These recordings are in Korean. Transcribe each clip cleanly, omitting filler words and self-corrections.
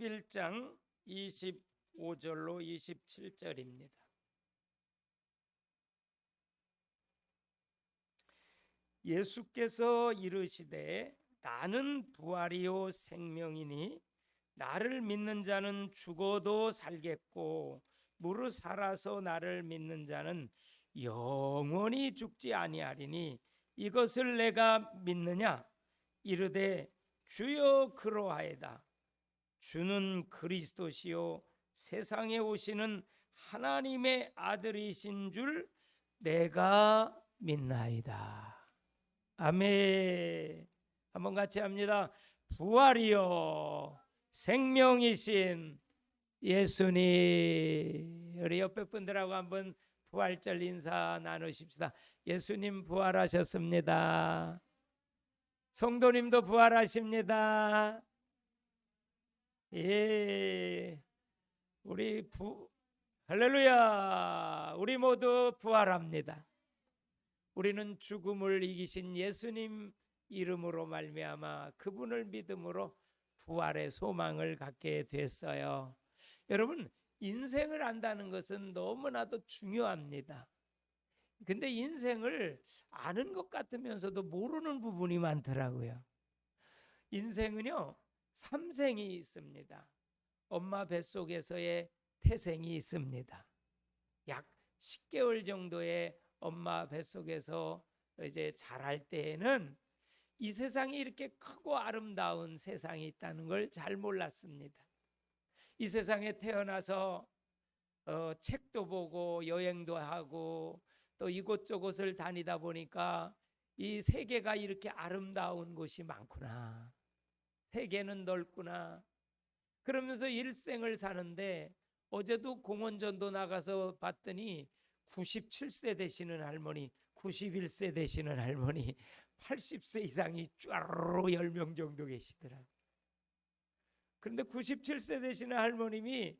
11장 25절로 27절입니다. 예수께서 이르시되 나는 부활이요 생명이니 나를 믿는 자는 죽어도 살겠고 무릇 살아서 나를 믿는 자는 영원히 죽지 아니하리니 이것을 내가 믿느냐? 이르되 주여 그러하이다. 주는 그리스도시요 세상에 오시는 하나님의 아들이신 줄 내가 믿나이다. 아멘. 한번 같이 합니다. 부활이요 생명이신 예수님. 우리 옆에 분들하고 한번 부활절 인사 나누십시다. 예수님 부활하셨습니다. 성도님도 부활하십니다. 예, 할렐루야. 우리 모두 부활합니다. 우리는 죽음을 이기신 예수님 이름으로 말미암아 그분을 믿음으로 부활의 소망을 갖게 됐어요. 여러분, 인생을 안다는 것은 너무나도 중요합니다. 근데 인생을 아는 것 같으면서도 모르는 부분이 많더라고요. 인생은요, 삼생이 있습니다. 엄마 뱃속에서의 태생이 있습니다. 약 10개월 정도의 엄마 뱃속에서 이제 자랄 때에는 이 세상이 이렇게 크고 아름다운 세상이 있다는 걸 잘 몰랐습니다. 이 세상에 태어나서 책도 보고 여행도 하고 또 이곳저곳을 다니다 보니까 이 세계가 이렇게 아름다운 곳이 많구나. 세계는 넓구나. 그러면서 일생을 사는데 어제도 공원전도 나가서 봤더니 97세 되시는 할머니, 91세 되시는 할머니, 80세 이상이 쭈르르 10명 정도 계시더라고요. 그런데 97세 되시는 할머님이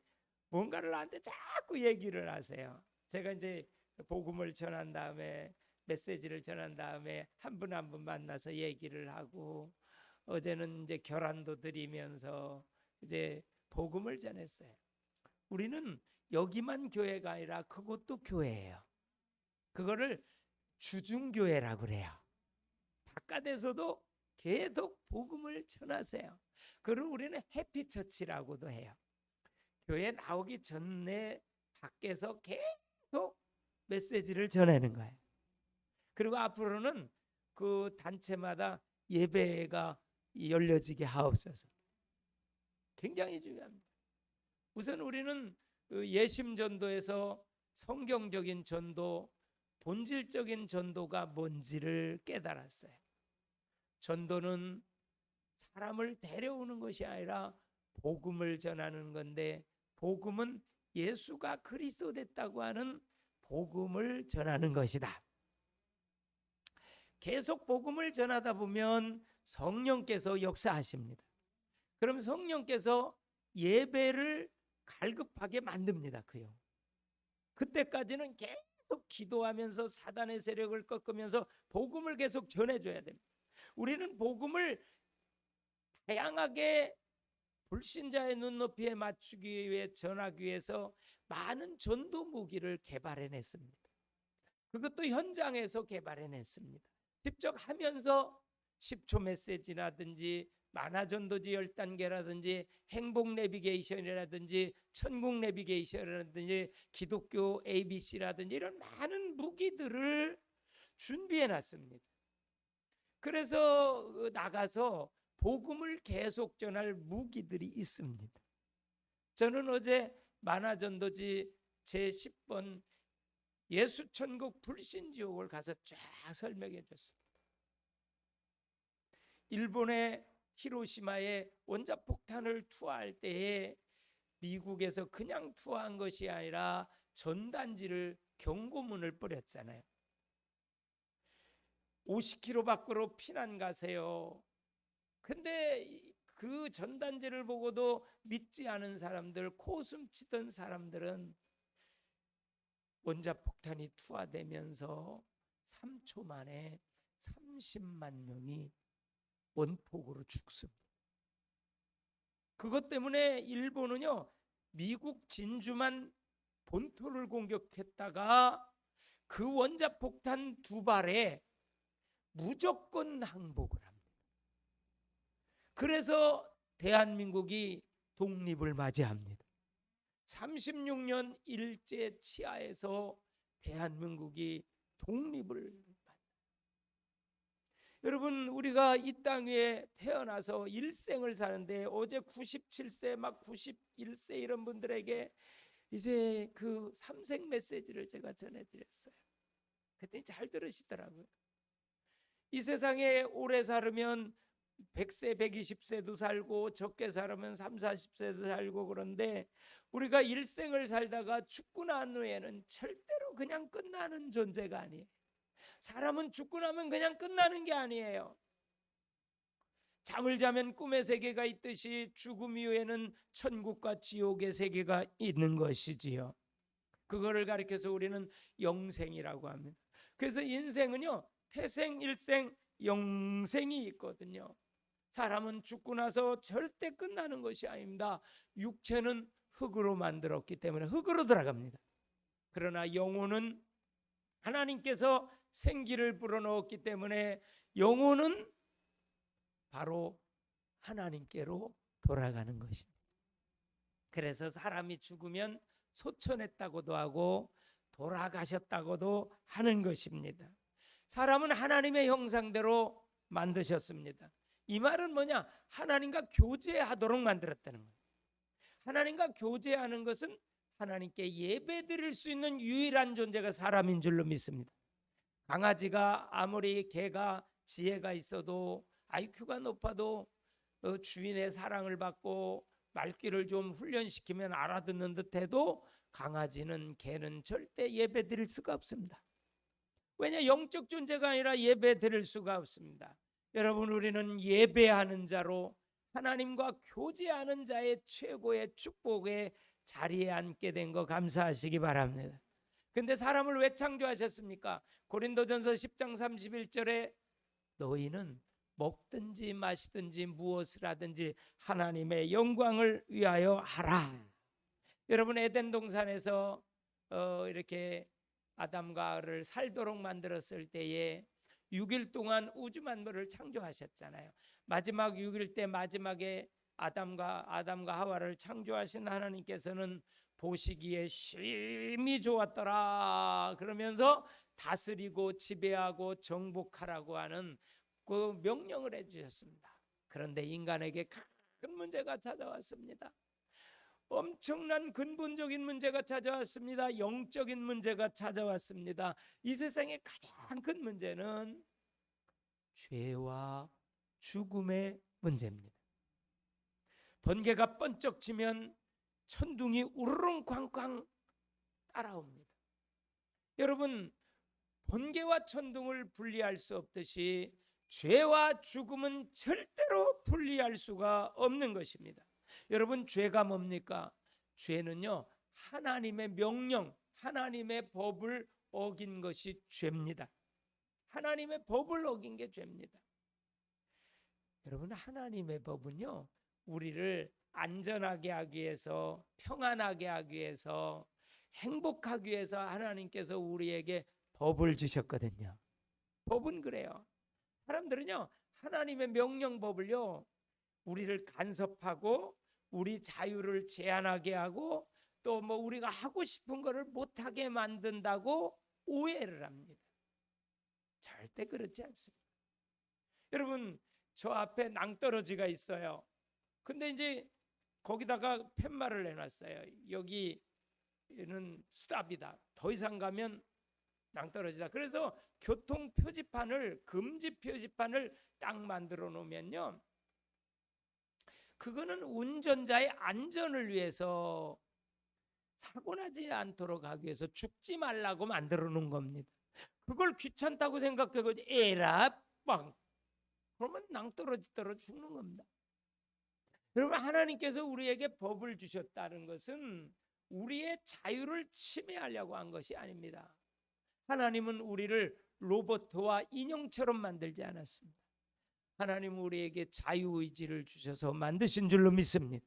뭔가를 나한테 자꾸 얘기를 하세요. 제가 이제 복음을 전한 다음에 메시지를 전한 다음에 한 분 한 분 만나서 얘기를 하고 어제는 이제 결안도 드리면서 이제 복음을 전했어요. 우리는 여기만 교회가 아니라 그것도 교회예요. 그거를 주중교회라고 그래요. 바깥에서도 계속 복음을 전하세요. 그리고 우리는 해피처치라고도 해요. 교회 나오기 전에 밖에서 계속 메시지를 전하는 거예요. 그리고 앞으로는 그 단체마다 예배가 열려지게 하옵소서. 굉장히 중요합니다. 우선 우리는 예심 전도에서 성경적인 전도, 본질적인 전도가 뭔지를 깨달았어요. 전도는 사람을 데려오는 것이 아니라 복음을 전하는 건데, 복음은 예수가 그리스도 됐다고 하는 복음을 전하는 것이다. 계속 복음을 전하다 보면 성령께서 역사하십니다. 그럼 성령께서 예배를 갈급하게 만듭니다. 그때까지는 계속 기도하면서 사단의 세력을 꺾으면서 복음을 계속 전해줘야 됩니다. 우리는 복음을 다양하게 불신자의 눈높이에 맞추기 위해 전하기 위해서 많은 전도 무기를 개발해냈습니다. 그것도 현장에서 개발해냈습니다. 직접 하면서 10초 메시지라든지 만화전도지 10단계라든지 행복 내비게이션이라든지 천국 내비게이션이라든지 기독교 ABC라든지 이런 많은 무기들을 준비해놨습니다. 그래서 나가서 복음을 계속 전할 무기들이 있습니다. 저는 어제 만화전도지 제10번 예수천국 불신지옥을 가서 쫙 설명해 줬습니다. 일본의 히로시마에 원자폭탄을 투하할 때에 미국에서 그냥 투하한 것이 아니라 전단지를 경고문을 뿌렸잖아요. 50km 밖으로 피난 가세요. 근데 그 전단지를 보고도 믿지 않은 사람들, 코웃음 치던 사람들은 원자폭탄이 투하되면서 3초 만에 30만 명이 원폭으로 죽습니다. 그것 때문에 일본은요, 미국 진주만 본토를 공격했다가 그 원자폭탄 2발에 무조건 항복을 합니다. 그래서 대한민국이 독립을 맞이합니다. 36년 일제 치하에서 대한민국이 독립을 받습니다. 여러분, 우리가 이 땅 위에 태어나서 일생을 사는데 어제 97세 막 91세 이런 분들에게 이제 그 삼생 메시지를 제가 전해드렸어요. 그랬더니 잘 들으시더라고요. 이 세상에 오래 살으면 100세 120세도 살고 적게 살으면 3, 40세도 살고, 그런데 우리가 일생을 살다가 죽고 난 후에는 절대로 그냥 끝나는 존재가 아니에요. 사람은 죽고 나면 그냥 끝나는 게 아니에요. 잠을 자면 꿈의 세계가 있듯이 죽음 이후에는 천국과 지옥의 세계가 있는 것이지요. 그거를 가리켜서 우리는 영생이라고 합니다. 그래서 인생은요, 태생, 일생, 영생이 있거든요. 사람은 죽고 나서 절대 끝나는 것이 아닙니다. 육체는 흙으로 만들었기 때문에 흙으로 들어갑니다. 그러나 영혼은 하나님께서 생기를 불어넣었기 때문에 영혼은 바로 하나님께로 돌아가는 것입니다. 그래서 사람이 죽으면 소천했다고도 하고 돌아가셨다고도 하는 것입니다. 사람은 하나님의 형상대로 만드셨습니다. 이 말은 뭐냐? 하나님과 교제하도록 만들었다는 거예요. 하나님과 교제하는 것은 하나님께 예배드릴 수 있는 유일한 존재가 사람인 줄로 믿습니다. 강아지가 아무리 개가 지혜가 있어도 IQ가 높아도 주인의 사랑을 받고 말귀를 좀 훈련시키면 알아듣는 듯해도 강아지는 개는 절대 예배드릴 수가 없습니다. 왜냐? 영적 존재가 아니라 예배드릴 수가 없습니다. 여러분, 우리는 예배하는 자로 하나님과 교제하는 자의 최고의 축복의 자리에 앉게 된 거 감사하시기 바랍니다. 근데 사람을 왜 창조하셨습니까? 고린도전서 10장 31절에 너희는 먹든지 마시든지 무엇을 하든지 하나님의 영광을 위하여 하라. 여러분, 에덴 동산에서 이렇게 아담과 하와를 살도록 만들었을 때에 6일 동안 우주 만물을 창조하셨잖아요. 마지막 6일 때 마지막에 아담과 하와를 창조하신 하나님께서는 보시기에 심히 좋았더라 그러면서 다스리고 지배하고 정복하라고 하는 그 명령을 해주셨습니다. 그런데 인간에게 큰 문제가 찾아왔습니다. 엄청난 근본적인 문제가 찾아왔습니다. 영적인 문제가 찾아왔습니다. 이 세상의 가장 큰 문제는 죄와 죽음의 문제입니다. 번개가 번쩍 치면 천둥이 우르릉 쾅쾅 따라옵니다. 여러분, 번개와 천둥을 분리할 수 없듯이 죄와 죽음은 절대로 분리할 수가 없는 것입니다. 여러분, 죄가 뭡니까? 죄는요, 하나님의 명령, 하나님의 법을 어긴 것이 죄입니다. 하나님의 법을 어긴 게 죄입니다. 여러분, 하나님의 법은요, 우리를 안전하게 하기 위해서, 평안하게 하기 위해서, 행복하기 위해서 하나님께서 우리에게 법을 주셨거든요. 법은 그래요. 사람들은요, 하나님의 명령법을요, 우리를 간섭하고 우리 자유를 제한하게 하고 또 뭐 우리가 하고 싶은 거를 못하게 만든다고 오해를 합니다. 절대 그렇지 않습니다. 여러분, 저 앞에 낭떠러지가 있어요. 근데 이제 거기다가 팻말을 해놨어요. 여기는 스탑이다. 더 이상 가면 낭떠러지다. 그래서 교통 표지판을, 금지 표지판을 딱 만들어 놓으면요, 그거는 운전자의 안전을 위해서 사고 나지 않도록 하기 위해서 죽지 말라고 만들어 놓은 겁니다. 그걸 귀찮다고 생각하고 에라 빵 그러면 낭떠러지 떨어 죽는 겁니다. 여러분, 하나님께서 우리에게 법을 주셨다는 것은 우리의 자유를 침해하려고 한 것이 아닙니다. 하나님은 우리를 로봇과 인형처럼 만들지 않았습니다. 하나님은 우리에게 자유의지를 주셔서 만드신 줄로 믿습니다.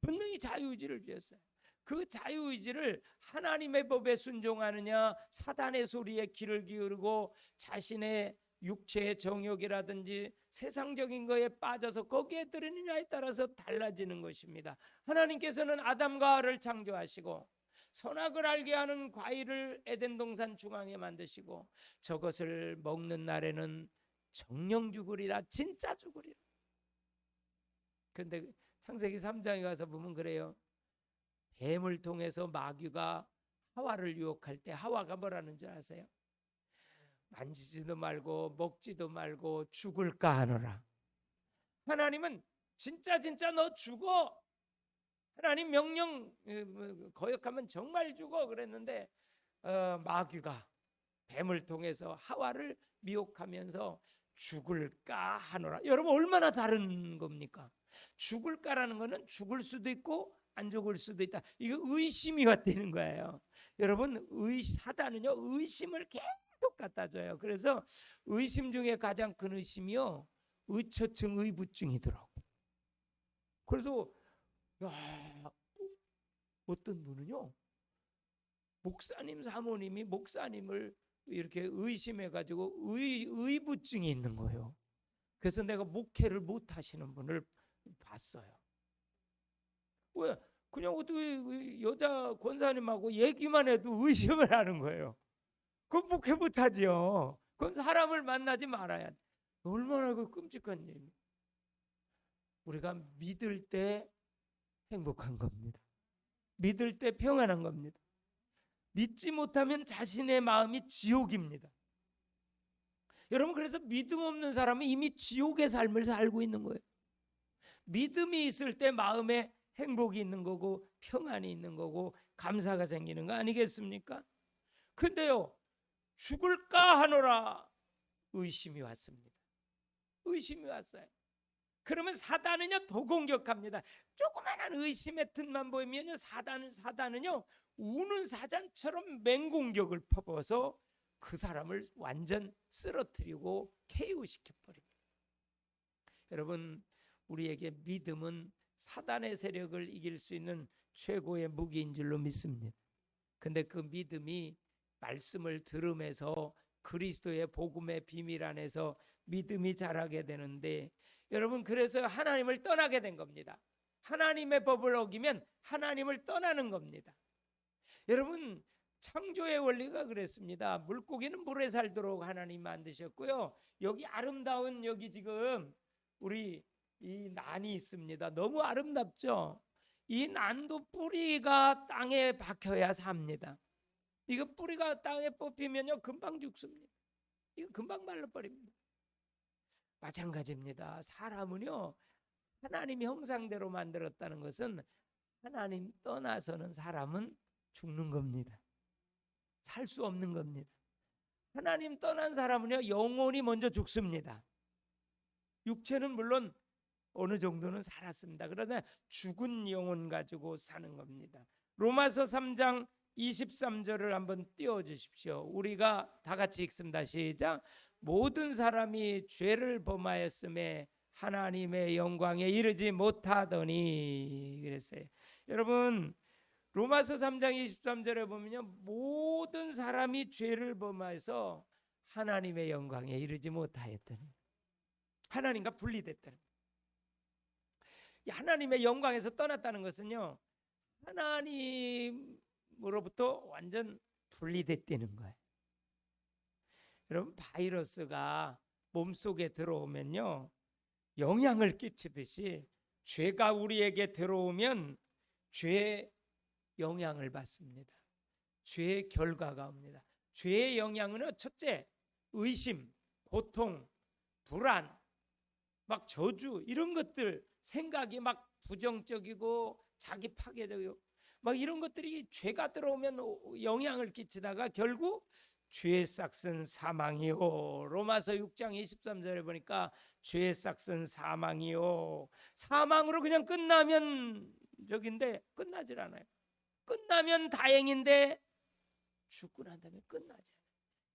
분명히 자유의지를 주셨어요. 그 자유의지를 하나님의 법에 순종하느냐, 사단의 소리에 귀를 기울이고 자신의 육체의 정욕이라든지 세상적인 거에 빠져서 거기에 들으느냐에 따라서 달라지는 것입니다. 하나님께서는 아담과 하와를 창조하시고 선악을 알게 하는 과일을 에덴 동산 중앙에 만드시고 저것을 먹는 날에는 정령 죽으리라, 진짜 죽으리라. 그런데 창세기 3장에 가서 보면 그래요. 뱀을 통해서 마귀가 하와를 유혹할 때 하와가 뭐라는 줄 아세요? 만지지도 말고 먹지도 말고 죽을까 하노라. 하나님은 진짜 너 죽어. 하나님 명령 거역하면 정말 죽어 그랬는데 마귀가 뱀을 통해서 하와를 미혹하면서 죽을까 하노라. 여러분 얼마나 다른 겁니까? 죽을까라는 거는 죽을 수도 있고 안 죽을 수도 있다. 이거 의심이 왔다는 거예요. 여러분 사단은요 의심을 계속 갖다 줘요. 그래서 의심 중에 가장 큰 의심이요 의처증 의부증이더라고. 그래서 어떤 분은요 목사님 사모님이 목사님을 이렇게 의심해 가지고 의부증이 있는 거예요. 그래서 내가 목회를 못 하시는 분을 봤어요. 왜? 그냥 어떻게 여자 권사님하고 얘기만 해도 의심을 하는 거예요. 그건 목회 못 하지요. 그건 사람을 만나지 말아야 돼. 얼마나 그 끔찍한 일이. 우리가 믿을 때 행복한 겁니다. 믿을 때 평안한 겁니다. 믿지 못하면 자신의 마음이 지옥입니다. 여러분 그래서 믿음 없는 사람은 이미 지옥의 삶을 살고 있는 거예요. 믿음이 있을 때 마음에 행복이 있는 거고 평안이 있는 거고 감사가 생기는 거 아니겠습니까? 근데요 죽을까 하노라 의심이 왔습니다. 의심이 왔어요. 그러면 사단은요 더 공격합니다. 조그마한 의심의 틈만 보이면요 사단은요 우는 사자처럼 맹공격을 퍼부어서 그 사람을 완전 쓰러뜨리고 KO시켜 버립니다. 여러분 우리에게 믿음은 사단의 세력을 이길 수 있는 최고의 무기인 줄로 믿습니다. 근데 그 믿음이 말씀을 들음에서 그리스도의 복음의 비밀 안에서 믿음이 자라게 되는데 여러분 그래서 하나님을 떠나게 된 겁니다. 하나님의 법을 어기면 하나님을 떠나는 겁니다. 여러분 창조의 원리가 그랬습니다. 물고기는 물에 살도록 하나님 만드셨고요. 여기 아름다운 여기 지금 우리 이 난이 있습니다. 너무 아름답죠? 이 난도 뿌리가 땅에 박혀야 삽니다. 이거 뿌리가 땅에 뽑히면요 금방 죽습니다. 이거 금방 말라버립니다. 마찬가지입니다. 사람은요 하나님 형상대로 만들었다는 것은 하나님 떠나서는 사람은 죽는 겁니다. 살 수 없는 겁니다. 하나님 떠난 사람은요 영혼이 먼저 죽습니다. 육체는 물론 어느 정도는 살았습니다. 그러나 죽은 영혼 가지고 사는 겁니다. 로마서 3장 23절을 한번 띄워주십시오. 우리가 다 같이 읽습니다. 시작. 모든 사람이 죄를 범하였음에 하나님의 영광에 이르지 못하더니 그랬어요. 여러분 로마서 3장 23절에 보면요 모든 사람이 죄를 범하여서 하나님의 영광에 이르지 못하였더니 하나님과 분리됐다는 거예요. 하나님의 영광에서 떠났다는 것은요 하나님으로부터 완전 분리됐다는 거예요. 여러분 바이러스가 몸속에 들어오면요 영향을 끼치듯이 죄가 우리에게 들어오면 죄의 영향을 받습니다. 죄의 결과가 옵니다. 죄의 영향은 첫째 의심, 고통, 불안, 막 저주 이런 것들 생각이 막 부정적이고 자기 파괴적이고 막 이런 것들이 죄가 들어오면 영향을 끼치다가 결국 죄의 싹은 사망이요. 로마서 6장 23절에 보니까 죄의 싹은 사망이요. 사망으로 그냥 끝나면 적인데 끝나질 않아요. 끝나면 다행인데 죽고 난 다음에 끝나지 않아요.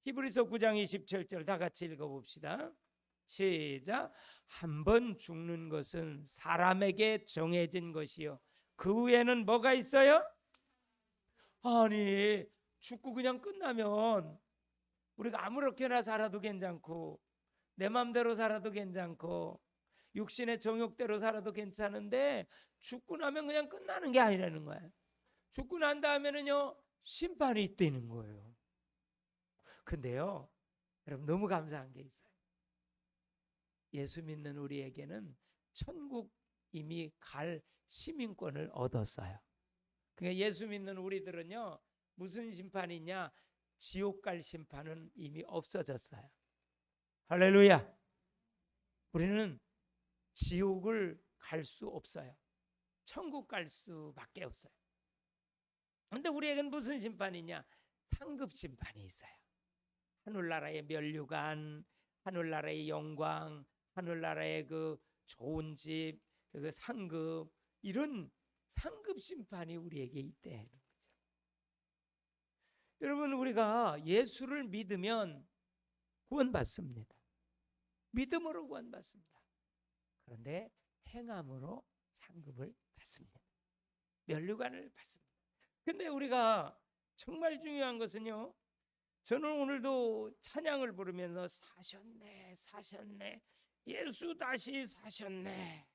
히브리서 9장 27절 다 같이 읽어봅시다. 시작. 한 번 죽는 것은 사람에게 정해진 것이요 그 후에는 뭐가 있어요? 아니 죽고 그냥 끝나면 우리가 아무렇게나 살아도 괜찮고 내 맘대로 살아도 괜찮고 육신의 정욕대로 살아도 괜찮은데 죽고 나면 그냥 끝나는 게 아니라는 거예요. 죽고 난 다음에는요 심판이 있다는 거예요. 근데요 여러분 너무 감사한 게 있어요. 예수 믿는 우리에게는 천국 이미 갈 시민권을 얻었어요. 그러니까 예수 믿는 우리들은요 무슨 심판이 있냐? 지옥 갈 심판은 이미 없어졌어요. 할렐루야. 우리는 지옥을 갈 수 없어요. 천국 갈 수밖에 없어요. 그런데 우리에게는 무슨 심판이냐? 상급 심판이 있어요. 하늘나라의 면류관, 하늘나라의 영광, 하늘나라의 그 좋은 집, 그 상급, 이런 상급 심판이 우리에게 있대. 여러분 우리가 예수를 믿으면 구원받습니다. 믿음으로 구원받습니다. 그런데 행함으로 상급을 받습니다. 면류관을 받습니다. 근데 우리가 정말 중요한 것은요, 저는 오늘도 찬양을 부르면서 사셨네 사셨네 예수 다시 사셨네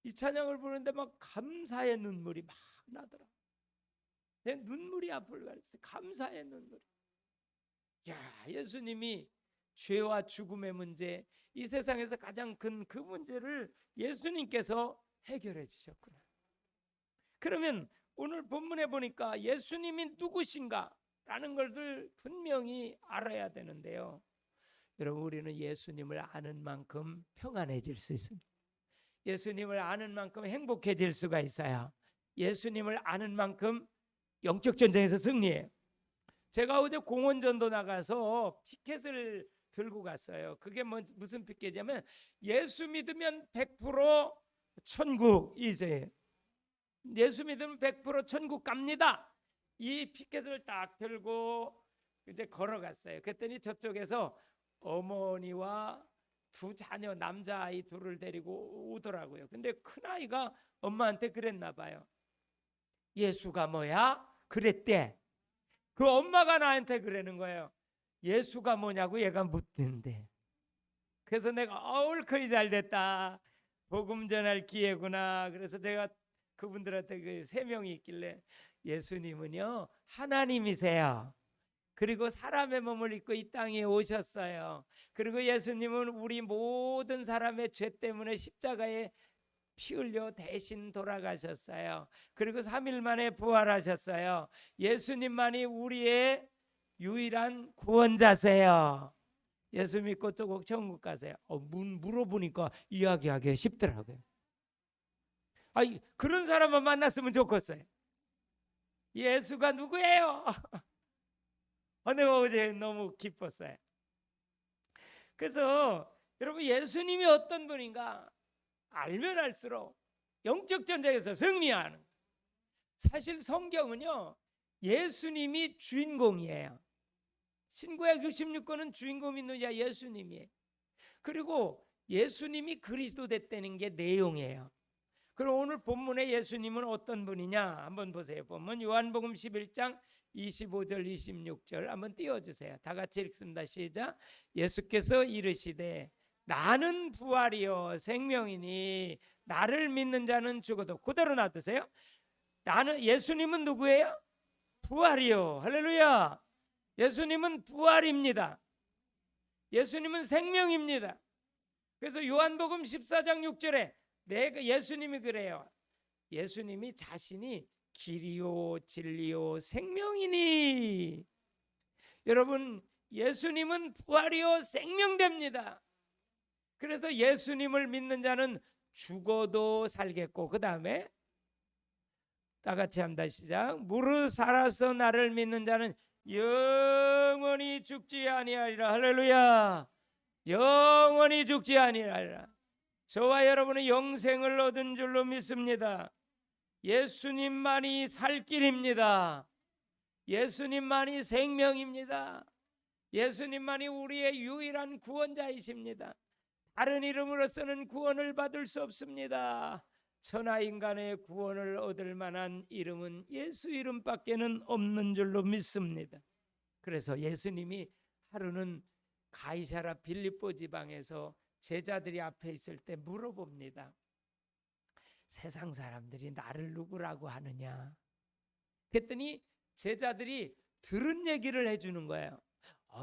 이 찬양을 부르는데 막 감사의 눈물이 막 나더라. 내 눈물이 앞을 가렸어요. 감사의 눈물이. 야, 예수님이 죄와 죽음의 문제, 이 세상에서 가장 큰 그 문제를 예수님께서 해결해 주셨구나. 그러면 오늘 본문에 보니까 예수님이 누구신가 라는 것을 분명히 알아야 되는데요. 여러분 우리는 예수님을 아는 만큼 평안해질 수 있습니다. 예수님을 아는 만큼 행복해질 수가 있어요. 예수님을 아는 만큼 영적 전쟁에서 승리해요. 제가 어제 공원전도 나가서 피켓을 들고 갔어요. 그게 무슨 피켓이냐면 예수 믿으면 100% 천국이세요. 예수 믿으면 100% 천국 갑니다. 이 피켓을 딱 들고 이제 걸어갔어요. 그랬더니 저쪽에서 어머니와 두 자녀 남자아이 둘을 데리고 오더라고요. 근데 큰아이가 엄마한테 그랬나 봐요. 예수가 뭐야? 그랬대. 그 엄마가 나한테 그러는 거예요. 예수가 뭐냐고 얘가 묻는데. 그래서 내가 얼큰이 잘됐다. 복음 전할 기회구나. 그래서 제가 그분들한테 그 세 명이 있길래 예수님은요 하나님이세요. 그리고 사람의 몸을 입고 이 땅에 오셨어요. 그리고 예수님은 우리 모든 사람의 죄 때문에 십자가에 피 흘려 대신 돌아가셨어요. 그리고 3일 만에 부활하셨어요. 예수님만이 우리의 유일한 구원자세요. 예수 믿고 또 꼭 천국 가세요. 물어보니까 이야기하기 쉽더라고요. 아니, 그런 사람만 만났으면 좋겠어요. 예수가 누구예요? 내가 어제 너무 기뻤어요. 그래서 여러분 예수님이 어떤 분인가 알면 알수록 영적 전쟁에서 승리하는. 사실 성경은요 예수님이 주인공이에요. 신구약 66권은 주인공 있는 자 예수님이에요. 그리고 예수님이 그리스도 됐다는 게 내용이에요. 그럼 오늘 본문의 예수님은 어떤 분이냐 한번 보세요. 본문 요한복음 11장 25절 26절 한번 띄워주세요. 다 같이 읽습니다. 시작. 예수께서 이르시되 나는 부활이요 생명이니 나를 믿는 자는 죽어도 그대로 놔두세요. 나는 예수님은 누구예요? 부활이요. 할렐루야. 예수님은 부활입니다. 예수님은 생명입니다. 그래서 요한복음 14장 6절에 예수님이 그래요. 예수님이 자신이 길이요 진리요 생명이니. 여러분 예수님은 부활이요 생명됩니다. 그래서 예수님을 믿는 자는 죽어도 살겠고 그 다음에 다 같이 합니다. 시작. 무릇 살아서 나를 믿는 자는 영원히 죽지 아니하리라. 할렐루야. 영원히 죽지 아니하리라. 저와 여러분은 영생을 얻은 줄로 믿습니다. 예수님만이 살 길입니다. 예수님만이 생명입니다. 예수님만이 우리의 유일한 구원자이십니다. 다른 이름으로서는 구원을 받을 수 없습니다. 천하 인간의 구원을 얻을 만한 이름은 예수 이름밖에는 없는 줄로 믿습니다. 그래서 예수님이 하루는 가이사라 빌립보 지방에서 제자들이 앞에 있을 때 물어봅니다. 세상 사람들이 나를 누구라고 하느냐? 그랬더니 제자들이 들은 얘기를 해주는 거예요.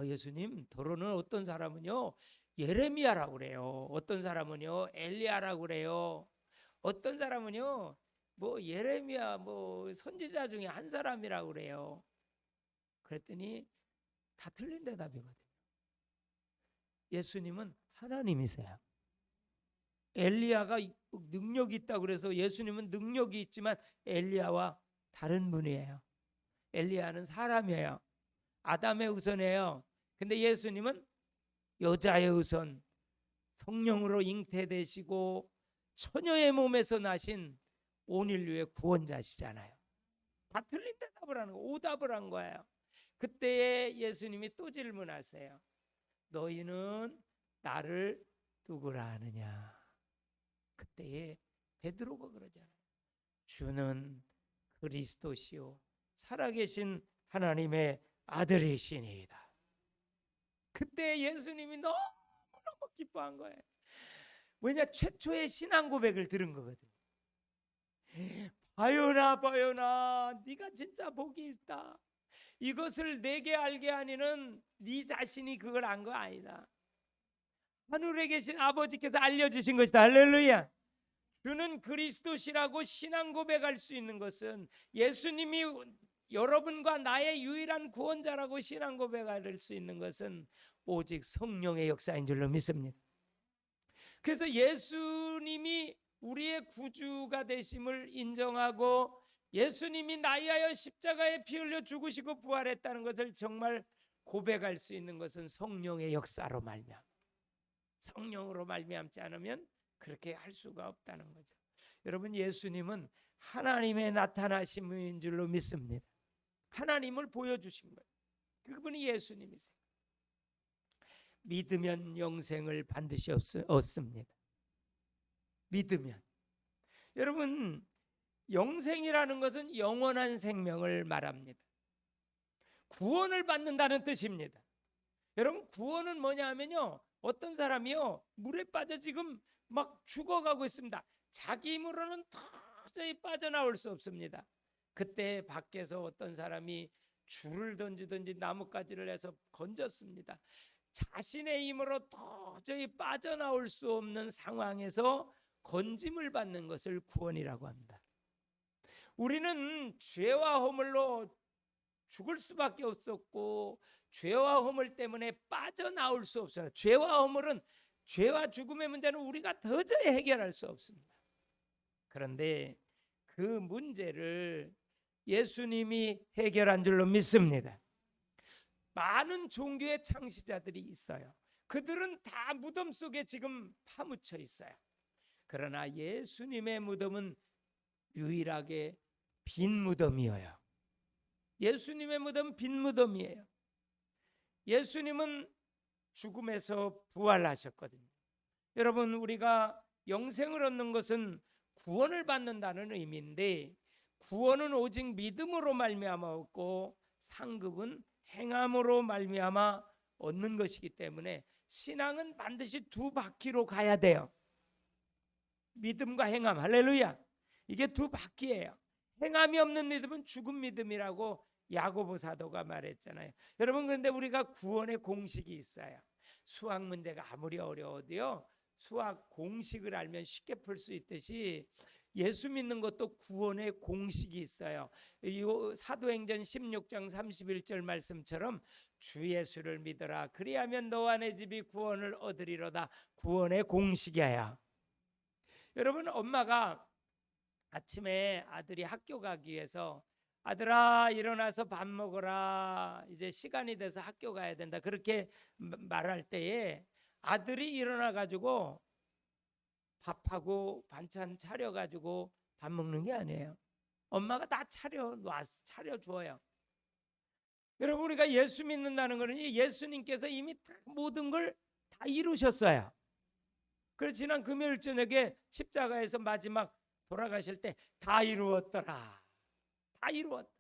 예수님, 더러는 어떤 사람은요 예레미야라고 그래요. 어떤 사람은요 엘리야라고 그래요. 어떤 사람은요 뭐 예레미야 뭐 선지자 중에 한 사람이라고 그래요. 그랬더니 다 틀린 대답이거든요. 예수님은 하나님이세요. 엘리야가 능력이 있다고 그래서 예수님은 능력이 있지만 엘리야와 다른 분이에요. 엘리야는 사람이에요. 아담의 후손이에요. 근데 예수님은 여자의 후손, 성령으로 잉태되시고 처녀의 몸에서 나신 온 인류의 구원자시잖아요. 다 틀린 대답을 하는 거, 오답을 한 거예요. 그때에 예수님이 또 질문하세요. 너희는 나를 누구라 하느냐? 그때에 베드로가 그러잖아요. 주는 그리스도시요 살아계신 하나님의 아들이시니이다. 그때 예수님이 너무너무 기뻐한 거예요. 왜냐, 최초의 신앙 고백을 들은 거거든. 바요나 네가 진짜 복이 있다. 이것을 내게 알게 하니는 네 자신이 그걸 안 거 아니다. 하늘에 계신 아버지께서 알려주신 것이다. 할렐루야. 주는 그리스도시라고 신앙 고백할 수 있는 것은, 예수님이 여러분과 나의 유일한 구원자라고 신앙 고백할 수 있는 것은 오직 성령의 역사인 줄로 믿습니다. 그래서 예수님이 우리의 구주가 되심을 인정하고 예수님이 나에 위하여 십자가에 피 흘려 죽으시고 부활했다는 것을 정말 고백할 수 있는 것은 성령의 역사로 말미암아. 성령으로 말미암지 않으면 그렇게 할 수가 없다는 거죠. 여러분, 예수님은 하나님의 나타나심인 줄로 믿습니다. 하나님을 보여주신 거예요. 그분이 예수님이세요. 믿으면 영생을 반드시 얻습니다. 믿으면. 여러분, 영생이라는 것은 영원한 생명을 말합니다. 구원을 받는다는 뜻입니다. 여러분, 구원은 뭐냐 하면요, 어떤 사람이요 물에 빠져 지금 막 죽어가고 있습니다. 자기 힘으로는 도저히 빠져나올 수 없습니다. 그때 밖에서 어떤 사람이 줄을 던지든지 나뭇가지를 해서 건졌습니다. 자신의 힘으로 도저히 빠져나올 수 없는 상황에서 건짐을 받는 것을 구원이라고 합니다. 우리는 죄와 허물로 죽을 수밖에 없었고 죄와 허물 때문에 빠져나올 수 없어요. 죄와 허물은, 죄와 죽음의 문제는 우리가 도저히 해결할 수 없습니다. 그런데 그 문제를 예수님이 해결한 줄로 믿습니다. 많은 종교의 창시자들이 있어요. 그들은 다 무덤 속에 지금 파묻혀 있어요. 그러나 예수님의 무덤은 유일하게 빈 무덤이에요. 예수님의 무덤은 빈 무덤이에요. 예수님은 죽음에서 부활하셨거든요. 여러분, 우리가 영생을 얻는 것은 구원을 받는다는 의미인데, 구원은 오직 믿음으로 말미암아 얻고 상급은 행함으로 말미암아 얻는 것이기 때문에 신앙은 반드시 두 바퀴로 가야 돼요. 믿음과 행함, 할렐루야. 이게 두 바퀴예요. 행함이 없는 믿음은 죽은 믿음이라고 야고보 사도가 말했잖아요. 여러분, 그런데 우리가 구원의 공식이 있어요. 수학 문제가 아무리 어려워도요, 수학 공식을 알면 쉽게 풀 수 있듯이 예수 믿는 것도 구원의 공식이 있어요. 이 사도행전 16장 31절 말씀처럼 주 예수를 믿어라, 그리하면 너와 내 집이 구원을 얻으리로다. 구원의 공식이야. 여러분, 엄마가 아침에 아들이 학교 가기 위해서 아들아 일어나서 밥 먹어라, 이제 시간이 돼서 학교 가야 된다, 그렇게 말할 때에 아들이 일어나 가지고 밥하고 반찬 차려 가지고 밥 먹는 게 아니에요. 엄마가 다 차려 줘요. 여러분, 우리가 예수 믿는다는 것은 예수님께서 이미 모든 걸 다 이루셨어요. 그래서 지난 금요일 저녁에 십자가에서 마지막 돌아가실 때 다 이루었더라, 다 이루었다.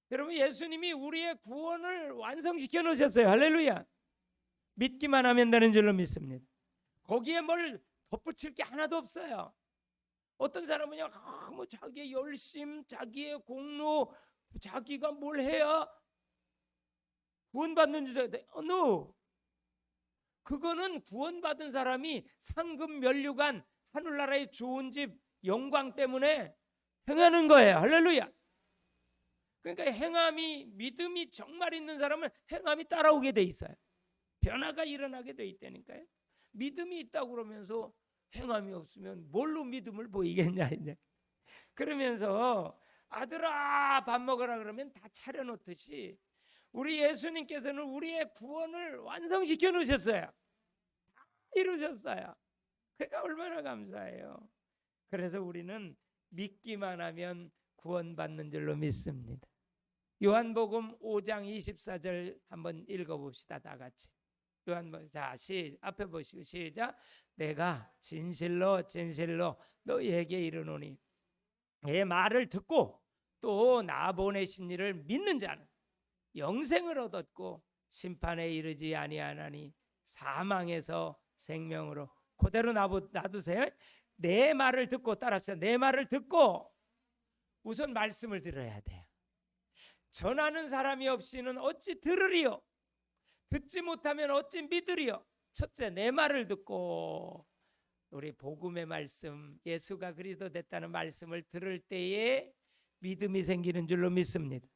여러분, 예수님이 우리의 구원을 완성시켜 놓으셨어요. 할렐루야. 믿기만 하면 되는 줄로 믿습니다. 거기에 뭘 덧붙일 게 하나도 없어요. 어떤 사람은요, 뭐 자기의 열심, 자기의 공로, 자기가 뭘 해야 구원받는 줄. no. 그거는 구원받은 사람이 상급 면류관 하늘나라의 좋은 집 영광 때문에 행하는 거예요. 할렐루야. 그러니까 행함이, 믿음이 정말 있는 사람은 행함이 따라오게 돼 있어요. 변화가 일어나게 돼 있다니까요. 믿음이 있다고 그러면서 행함이 없으면 뭘로 믿음을 보이겠냐 이제. 그러면서 아들아 밥 먹으라 그러면 다 차려놓듯이 우리 예수님께서는 우리의 구원을 완성시켜 놓으셨어요. 다 이루셨어요. 그러니까 얼마나 감사해요. 그래서 우리는 믿기만 하면 구원받는 줄로 믿습니다. 요한복음 5장 24절 한번 읽어봅시다. 다 같이. 요한복음, 자, 앞에 보시고 시작. 내가 진실로 진실로 너희에게 이르노니 내 말을 듣고 또 나 보내신 이를 믿는 자는 영생을 얻었고 심판에 이르지 아니하나니 사망에서 생명으로. 그대로 놔두세요. 내 말을 듣고, 따라합시다. 내 말을 듣고. 우선 말씀을 들어야 돼요. 전하는 사람이 없이는 어찌 들으리요? 듣지 못하면 어찌 믿으리요? 첫째, 내 말을 듣고. 우리 복음의 말씀, 예수가 그리스도 됐다는 말씀을 들을 때에 믿음이 생기는 줄로 믿습니다.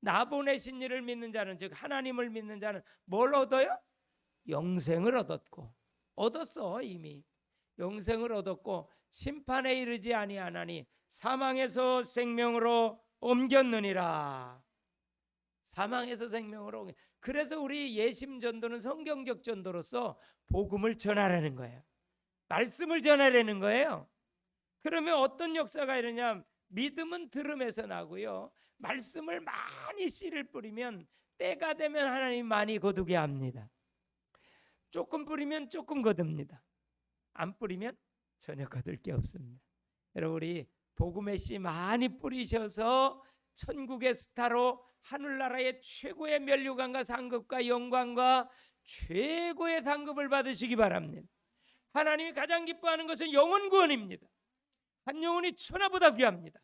나 보내신 이를 믿는 자는, 즉 하나님을 믿는 자는 뭘 얻어요? 영생을 얻었고, 얻었어. 이미 영생을 얻었고 심판에 이르지 아니하나니 사망에서 생명으로 옮겼느니라. 사망에서 생명으로. 그래서 우리 예심 전도는 성경적 전도로서 복음을 전하라는 거예요. 말씀을 전하라는 거예요. 그러면 어떤 역사가 일어나냐? 믿음은 들음에서 나고요, 말씀을 많이 씨를 뿌리면 때가 되면 하나님 많이 거두게 합니다. 조금 뿌리면 조금 거둡니다. 안 뿌리면 전혀 거둘 게 없습니다. 여러분, 우리 복음의 씨 많이 뿌리셔서 천국의 스타로 하늘나라의 최고의 면류관과 상급과 영광과 최고의 상급을 받으시기 바랍니다. 하나님이 가장 기뻐하는 것은 영혼 구원입니다. 한 영혼이 천하보다 귀합니다.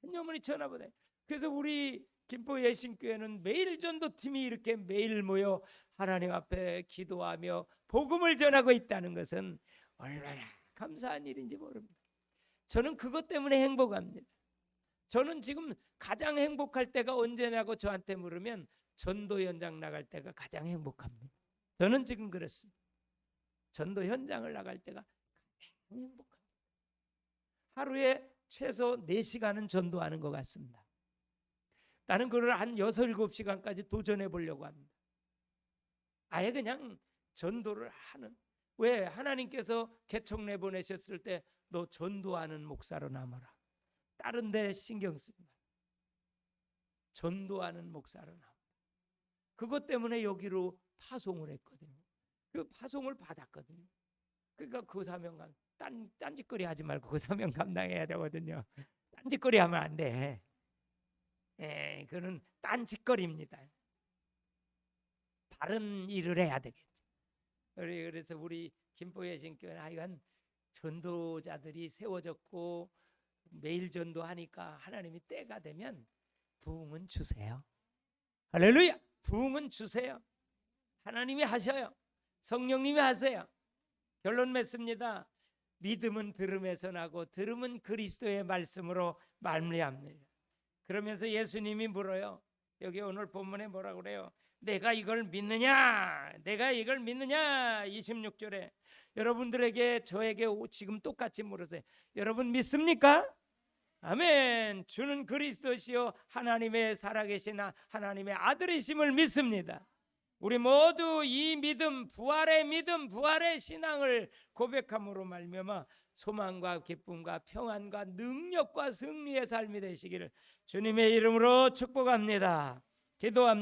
한 영혼이 천하보다. 그래서 우리 김포 예신교회는 매일 전도팀이 이렇게 매일 모여 하나님 앞에 기도하며 복음을 전하고 있다는 것은 얼마나 감사한 일인지 모릅니다. 저는 그것 때문에 행복합니다. 저는 지금 가장 행복할 때가 언제냐고 저한테 물으면 전도 현장 나갈 때가 가장 행복합니다. 저는 지금 그렇습니다. 전도 현장을 나갈 때가 가장 행복합니다. 하루에 최소 4시간은 전도하는 것 같습니다. 나는 그걸 한 6, 7시간까지 도전해 보려고 합니다. 아예 그냥 전도를 하는. 왜? 하나님께서 개척 내보내셨을 때 너 전도하는 목사로 남아라. 다른 데 신경 쓰지 마. 전도하는 목사로 남아라. 그것 때문에 여기로 파송을 했거든요. 그 파송을 받았거든요. 그러니까 그 사명감, 딴짓거리 하지 말고 그 사명 감당해야 되거든요. 딴짓거리 하면 안 돼. 그는 딴짓거리입니다. 바른 일을 해야 되겠죠. 그래서 우리 김포의 신교회는 하여간 전도자들이 세워졌고 매일 전도하니까 하나님이 때가 되면 부흥은 주세요. 할렐루야. 부흥은 주세요. 하나님이 하셔요. 성령님이 하세요. 결론 맺습니다. 믿음은 들음에서 나고 들음은 그리스도의 말씀으로 말미암느니라. 그러면서 예수님이 물어요. 여기 오늘 본문에 뭐라고 그래요? 내가 이걸 믿느냐? 내가 이걸 믿느냐? 26절에 여러분들에게 저에게 지금 똑같이 물으세요. 여러분 믿습니까? 아멘. 주는 그리스도시요 하나님의 살아계신 하나님의 아들이심을 믿습니다. 우리 모두 이 믿음, 부활의 신앙을 고백함으로 말미암아 소망과 기쁨과 평안과 능력과 승리의 삶이 되시기를 주님의 이름으로 축복합니다. 기도합니다.